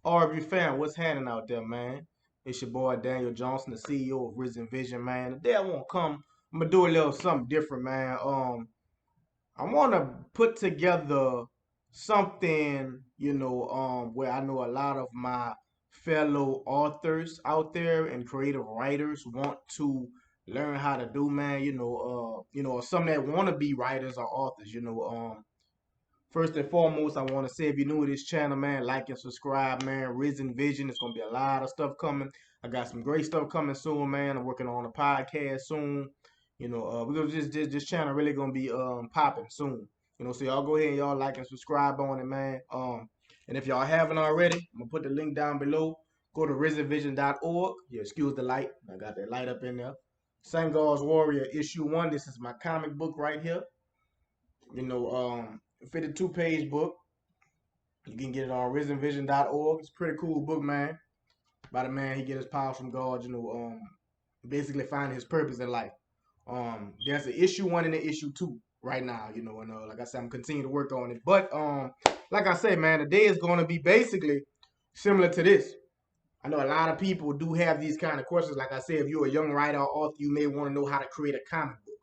RV fam, what's happening out there, man? It's your boy Daniel Johnson, the CEO of Risen Vision, man. Today I want to come. I'm gonna do a little something different, man. I want to put together something, where I know a lot of my fellow authors out there and creative writers want to learn how to do, man. Or some that want to be writers or authors. First and foremost, I want to say if you're new to this channel, man, like and subscribe, man. Risen Vision, it's gonna be a lot of stuff coming. I got some great stuff coming soon, man. I'm working on a podcast soon. We're gonna just this channel really gonna be popping soon. So y'all go ahead and y'all like and subscribe on it, man. And if y'all haven't already, I'm gonna put the link down below. Go to risenvision.org. Yeah, excuse the light. I got that light up in there. Sangar's Warrior issue 1. This is my comic book right here. 52-page book. You can get it on risenvision.org. It's a pretty cool book, man. By the man, he get his power from God, basically finding his purpose in life. There's an issue 1 and an issue 2 right now, and like I said, I'm continuing to work on it. But like I said, man, today is going to be basically similar to this. I know a lot of people do have these kind of questions. Like I said, if you're a young writer or author, you may want to know how to create a comic book.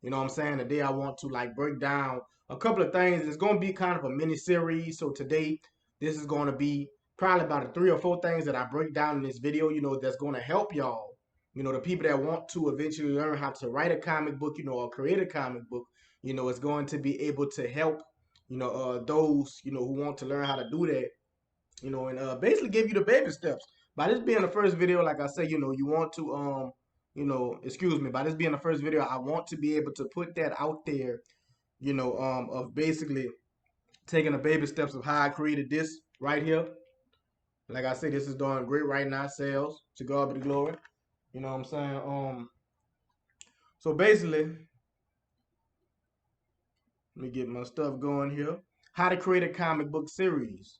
You know what I'm saying? Today I want to break down a couple of things. It's going to be kind of a mini series. So today, this is going to be probably about 3 or 4 things that I break down in this video, that's going to help y'all. The people that want to eventually learn how to write a comic book, or create a comic book, it's going to be able to help, those, who want to learn how to do that, and basically give you the baby steps. By this being the first video, like I say, you want to, excuse me, by this being the first video, I want to be able to put that out there, of basically taking the baby steps of how I created this right here. Like I said, this is doing great right now, sales. To God be the glory. You know what I'm saying? So basically, let me get my stuff going here. How to create a comic book series.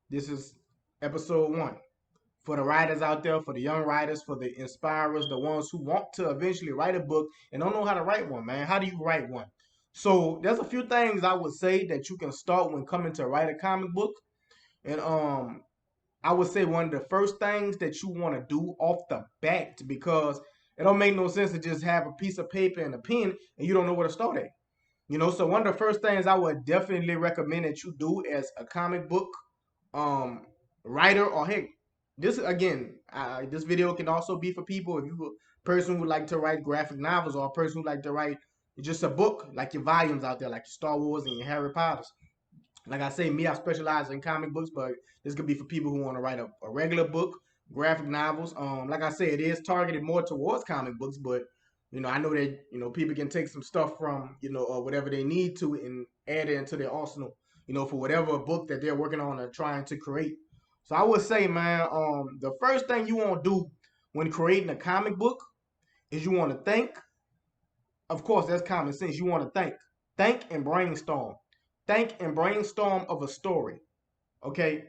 This is episode 1. For the writers out there, for the young writers, for the inspirers, the ones who want to eventually write a book and don't know how to write one, man. How do you write one? So there's a few things I would say that you can start when coming to write a comic book. And I would say one of the first things that you want to do off the bat, because it don't make no sense to just have a piece of paper and a pen and you don't know where to start at. So one of the first things I would definitely recommend that you do as a comic book writer, or hey, this again, this video can also be for people if you're a person who would like to write graphic novels, or a person who would like to write just a book, like your volumes out there, like your Star Wars and your Harry Potters. Like I say, me, I specialize in comic books, but this could be for people who want to write a regular book, graphic novels. Like I say, it is targeted more towards comic books, but I know that people can take some stuff from whatever they need to and add it into their arsenal, for whatever book that they're working on or trying to create. So I would say, man, the first thing you want to do when creating a comic book is you want to think. Of course, that's common sense. You want to think and brainstorm. Think and brainstorm of a story. Okay,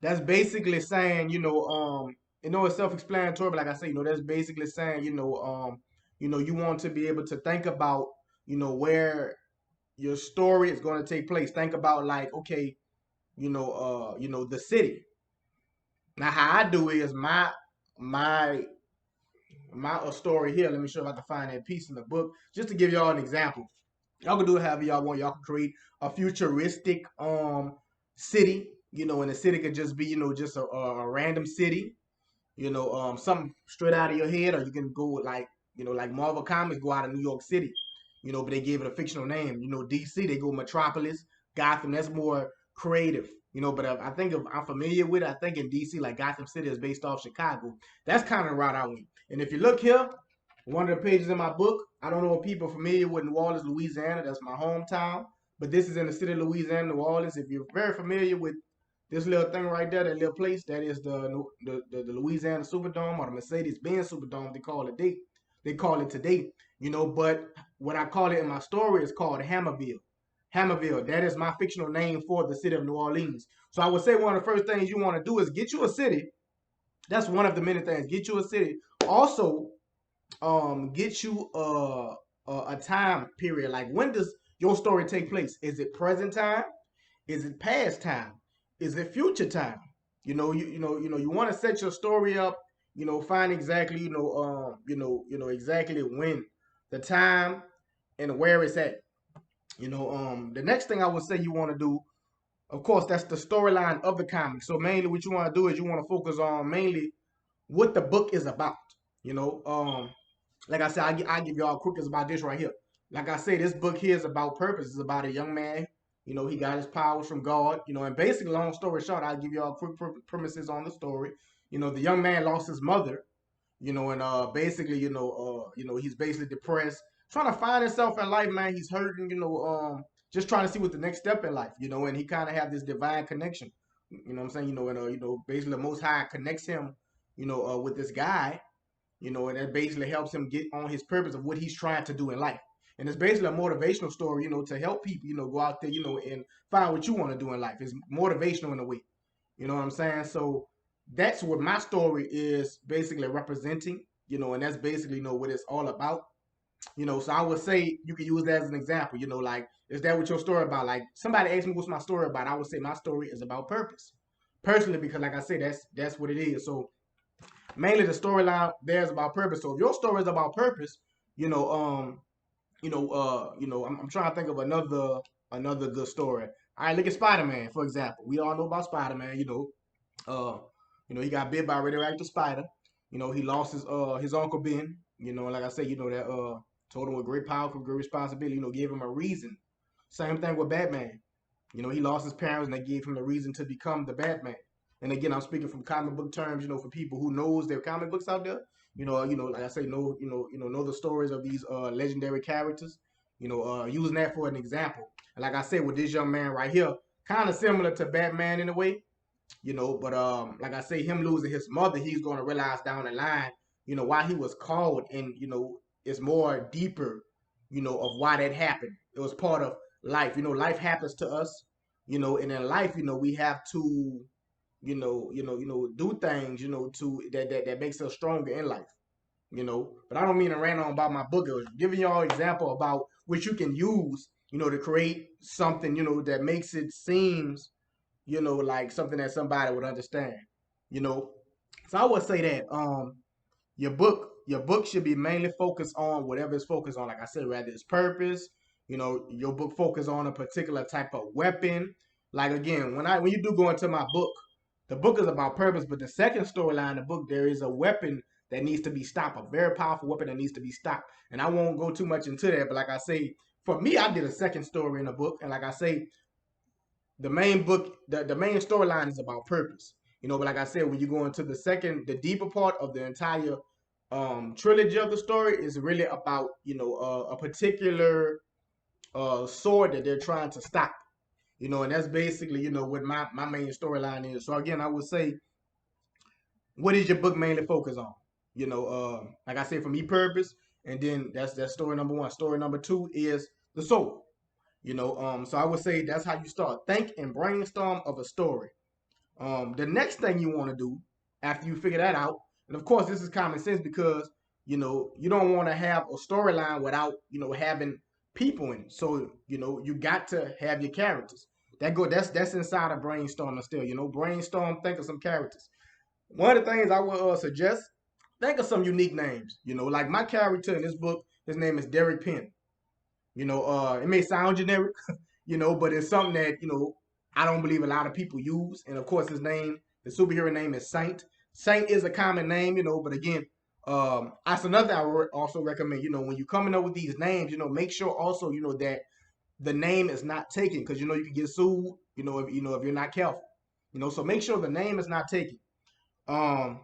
that's basically saying, it's self-explanatory, but like I say, that's basically saying, you want to be able to think about, where your story is going to take place. Think about like, okay, the city. Now, how I do it is my story here. Let me show if I can find that piece in the book, just to give y'all an example. Y'all can do it however y'all want. Y'all can create a futuristic city, and the city could just be, just a random city, something straight out of your head, or you can go like, like Marvel Comics go out of New York City, but they gave it a fictional name. DC, they go Metropolis, Gotham, that's more creative, but I think if I'm familiar with it, I think in DC, like Gotham City is based off Chicago. That's kind of the route I went. And if you look here, one of the pages in my book, I don't know if people are familiar with New Orleans, Louisiana. That's my hometown. But this is in the city of Louisiana, New Orleans. If you're very familiar with this little thing right there, that little place, that is the Louisiana Superdome, or the Mercedes-Benz Superdome, they call it today. But what I call it in my story is called Hammerville. Hammerville, that is my fictional name for the city of New Orleans. So I would say one of the first things you want to do is get you a city. That's one of the many things. Get you a city. Also, get you a time period. Like, when does your story take place? Is it present time? Is it past time? Is it future time? You want to set your story up. Find exactly, exactly when, the time, and where it's at. The next thing I would say you want to do, of course, that's the storyline of the comic. So mainly, what you want to do is you want to focus on mainly what the book is about. You know, like I said, I give y'all quickest about this right here. Like I say, this book here is about purpose. It's about a young man. He got his powers from God. And basically, long story short, I'll give y'all quick premises on the story. The young man lost his mother. And basically, he's basically depressed, trying to find himself in life, man. He's hurting, just trying to see what the next step in life, and he kind of have this divine connection. What I'm saying? And basically the Most High connects him, with this guy, and that basically helps him get on his purpose of what he's trying to do in life. And it's basically a motivational story, to help people, go out there, and find what you want to do in life. It's motivational in a way. You know what I'm saying? So that's what my story is basically representing, and that's basically, what it's all about. So I would say you can use that as an example, like, is that what your story about? Like, somebody asked me what's my story about, I would say my story is about purpose. Personally, because like I said, that's what it is. So mainly the storyline there is about purpose. So if your story is about purpose, you know, I'm trying to think of another good story. All right, look at Spider-Man, for example. We all know about Spider-Man, uh, he got bit by a radioactive spider. He lost his uncle Ben. Like I said, that told him with great power comes great responsibility. Gave him a reason. Same thing with Batman. He lost his parents and they gave him the reason to become the Batman. And again, I'm speaking from comic book terms, for people who knows their comic books out there. Like I say, know the stories of these legendary characters. Using that for an example. And like I said, with this young man right here, kind of similar to Batman in a way, but like I say, him losing his mother, he's going to realize down the line, why he was called, and it's more deeper, of why that happened. It was part of life. Life happens to us, and in life, we have to, do things, to that makes us stronger in life. But I don't mean to rant on about my book. It was giving y'all an example about which you can use, to create something, that makes it seems, like something that somebody would understand. You know, so I would say that your book should be mainly focused on whatever it's focused on. Like I said, rather it's purpose. Your book focus on a particular type of weapon. Like again, when you do go into my book, the book is about purpose, but the second storyline in the book, there is a weapon that needs to be stopped, a very powerful weapon that needs to be stopped. And I won't go too much into that, but like I say, for me, I did a second story in the book, and like I say, the main book, the main storyline is about purpose. But like I said, when you go into the deeper part of the entire trilogy of the story is really about, a particular sword that they're trying to stop. And that's basically, what my main storyline is. So again, I would say, what is your book mainly focus on? Like I said, for me, purpose, and then that's story number one. Story number two is the soul. So I would say that's how you start. Think and brainstorm of a story. The next thing you want to do after you figure that out, and of course this is common sense because you don't want to have a storyline without having people in it. So you got to have your characters. That's inside of brainstorming still. Brainstorm, think of some characters. One of the things I would suggest, think of some unique names. Like my character in this book, his name is Derek Penn. It may sound generic, but it's something that, I don't believe a lot of people use. And of course, the superhero name is Saint. Saint is a common name, but again, that's another thing I would also recommend, when you're coming up with these names, make sure also, that the name is not taken because, you can get sued, if you're not careful, so make sure the name is not taken. Um,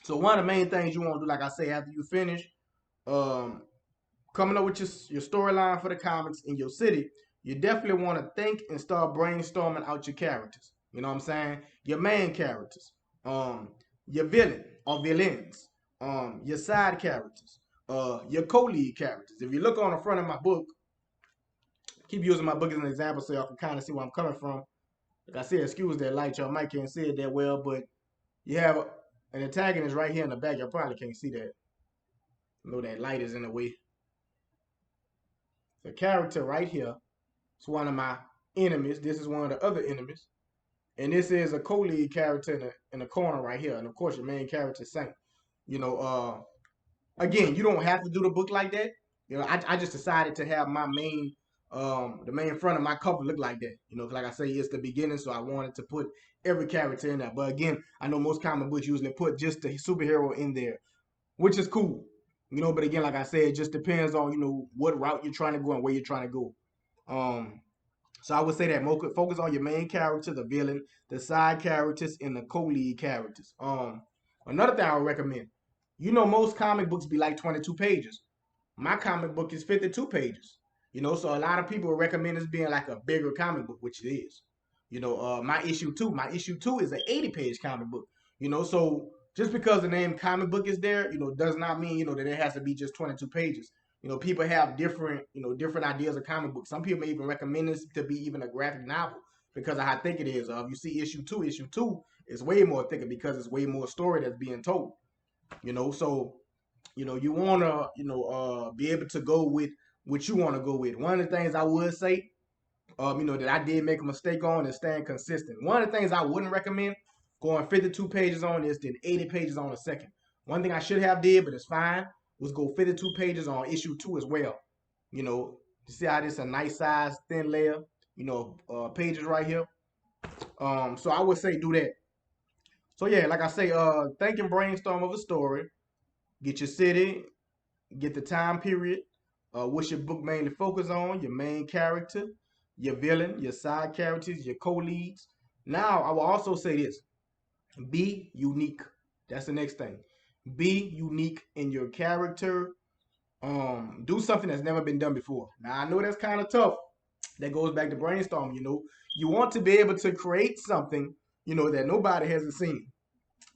so one of the main things you want to do, like I say, after you finish, um, coming up with your storyline for the comics in your city, you definitely want to think and start brainstorming out your characters. You know what I'm saying? Your main characters, your villain or villains, your side characters, your co-lead characters. If you look on the front of my book, keep using my book as an example so y'all can kind of see where I'm coming from. Like I said, excuse that light, y'all might can't see it that well, but you have an antagonist right here in the back. Y'all probably can't see that. I know that light is in the way. The character right here is one of my enemies. This is one of the other enemies. And this is a co-lead character in the corner right here, and of course your main character Saint. You know, again, you don't have to do the book like that. You know, I just decided to have my main the main front of my cover look like that. You know, like I say, it's the beginning, so I wanted to put every character in there. But again, I know most comic books usually put just the superhero in there, which is cool. You know, but again, like I said, it just depends on what route you're trying to go and where you're trying to go. Um, so I would say that focus on your main character, the villain, the side characters, and the co-lead characters. Another thing I would recommend, most comic books be like 22 pages. My comic book is 52 pages. So a lot of people recommend this being like a bigger comic book, which it is. My issue two is an 80-page comic book. So just because the name comic book is there, does not mean, that it has to be just 22 pages. People have different ideas of comic books. Some people may even recommend this to be even a graphic novel because of how thick it is. If you see issue two is way more thicker because it's way more story that's being told. So you want to be able to go with what you want to go with. One of the things I would say that I did make a mistake on is staying consistent. One of the things I wouldn't recommend going 52 pages on this than 80 pages on a second. One thing I should have did, but it's fine, was go 52 pages on issue two as well. You see how this is a nice size thin layer, pages right here. So I would say do that. So yeah, like I say, think and brainstorm of a story. Get your city, get the time period. What's your book mainly focus on? Your main character, your villain, your side characters, your co-leads. Now, I will also say this: be unique. That's the next thing. Be unique in your character. Do something that's never been done before. Now, I know that's kind of tough. That goes back to brainstorm. You want to be able to create something, that nobody hasn't seen.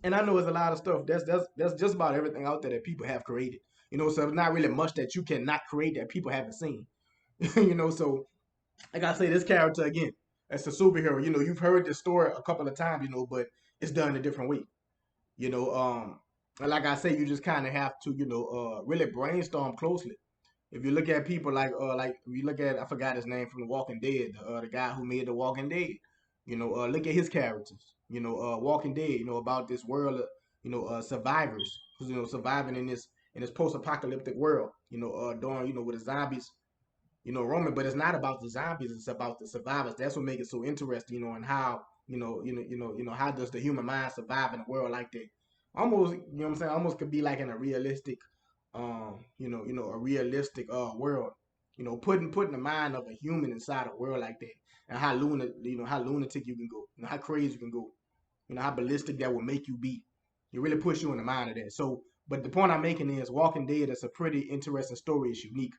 And I know there's a lot of stuff. That's just about everything out there that people have created. So it's not really much that you cannot create that people haven't seen. So like I say, this character again, as a superhero, you've heard this story a couple of times, but it's done a different way. You know, and like I say, you just kind of have to, really brainstorm closely. If you look at people like if you look at, I forgot his name from The Walking Dead, the guy who made The Walking Dead. Look at his characters. Walking Dead. About this world of survivors who's surviving in this post-apocalyptic world. During with the zombies roaming, but it's not about the zombies, it's about the survivors. That's what makes it so interesting, and how, how does the human mind survive in a world like that? Almost, what I'm saying, almost could be like in a realistic, a realistic world. Putting the mind of a human inside a world like that, and how lunatic you can go, how crazy you can go, how ballistic that will make you be. It really puts you in the mind of that. So, but the point I'm making is Walking Dead is a pretty interesting story. It's unique.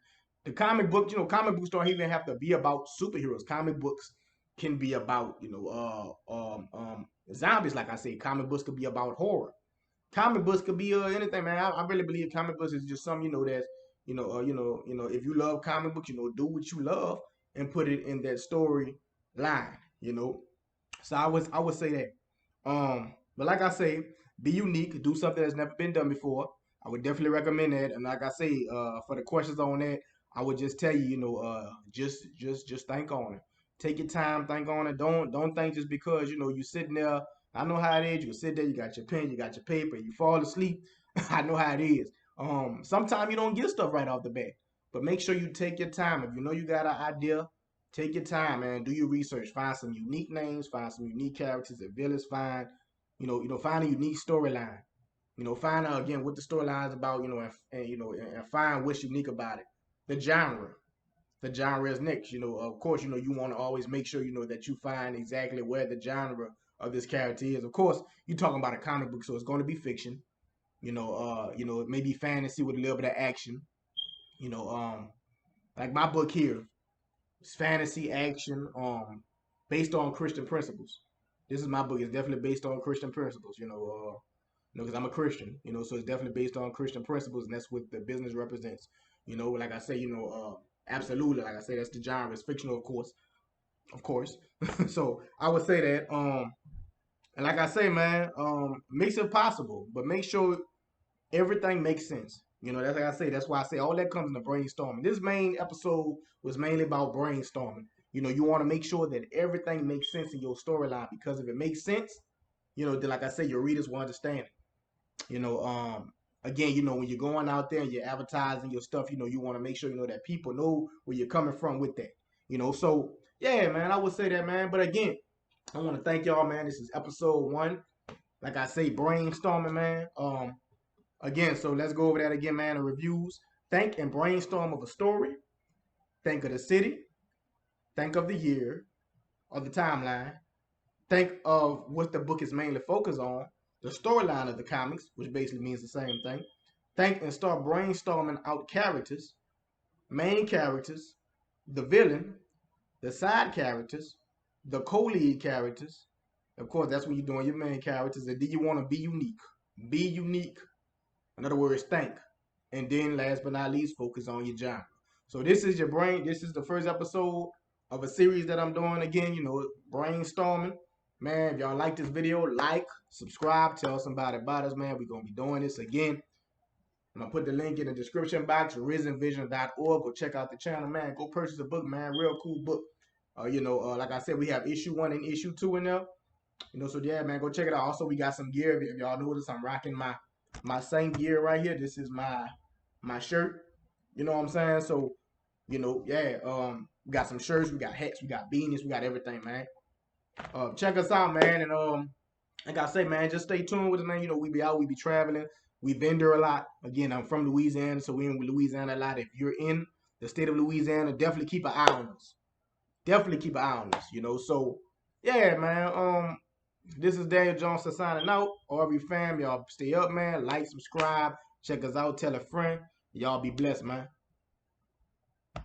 The comic book, comic books don't even have to be about superheroes. Comic books can be about, zombies. Like I said, comic books could be about horror. Comic books could be anything, man. I really believe comic books is just something, that's, if you love comic books, do what you love and put it in that story line, So I would say that. But like I say, be unique, do something that's never been done before. I would definitely recommend that. And like I say, for the questions on that, I would just tell you, just think on it. Take your time, think on it. Don't think just because you sitting there. I know how it is. You sit there, you got your pen, you got your paper, you fall asleep. I know how it is. Sometimes you don't get stuff right off the bat, but make sure you take your time. If you know you got an idea, take your time, man. Do your research. Find some unique names. Find some unique characters. The villains. Find, find a unique storyline. Find out again what the storyline is about. And find what's unique about it. The genre. The genre is next. Of course, you want to always make sure that you find exactly where the genre of this character is. Of course, you're talking about a comic book, so it's going to be fiction. It may be fantasy with a little bit of action. Like my book here. It's fantasy action, based on Christian principles. This is my book. It's definitely based on Christian principles. Because I'm a Christian. So it's definitely based on Christian principles, and that's what the business represents. Like I say, absolutely. Like I say, that's the genre. It's fictional, of course. So I would say that. And like I say, man, makes it possible, but make sure everything makes sense. That's like I say. That's why I say all that comes in the brainstorming. This main episode was mainly about brainstorming. You want to make sure that everything makes sense in your storyline, because if it makes sense, then like I said, your readers will understand it. You know, again, when you're going out there and you're advertising your stuff, you want to make sure that people know where you're coming from with that. So yeah, man, I would say that, man. But again, I want to thank y'all, man. This is episode 1. Like I say, brainstorming, man. Again, so let's go over that again, man. The reviews. Think and brainstorm of a story. Think of the city. Think of the year or the timeline. Think of what the book is mainly focused on. The storyline of the comics, which basically means the same thing. Think and start brainstorming out characters, main characters, the villain, the side characters, the co-lead characters. Of course, that's when you're doing your main characters. And then you want to be unique. Be unique. In other words, think. And then last but not least, focus on your genre. So this is your brain. This is the first episode of a series that I'm doing. Again, brainstorming. Man, if y'all like this video, like, subscribe, tell somebody about us, man. We're going to be doing this again. I'm going to put the link in the description box, risenvision.org. Go check out the channel, man. Go purchase a book, man. Real cool book. Like I said, we have issue 1 and issue 2 in there. So yeah, man, go check it out. Also, we got some gear. If y'all notice, I'm rocking my same gear right here. This is my shirt. You know what I'm saying? So, yeah, we got some shirts, we got hats, we got beanies, we got everything, man. Check us out, man. And like I say, man, just stay tuned with us, man. We be out, we be traveling, we vendor a lot. Again, I'm from Louisiana, so we in Louisiana a lot. If you're in the state of Louisiana, definitely keep an eye on us. Definitely keep an eye on us, So, yeah, man. This is Daniel Johnson signing out. RV fam, y'all stay up, man. Like, subscribe, check us out, tell a friend. Y'all be blessed, man.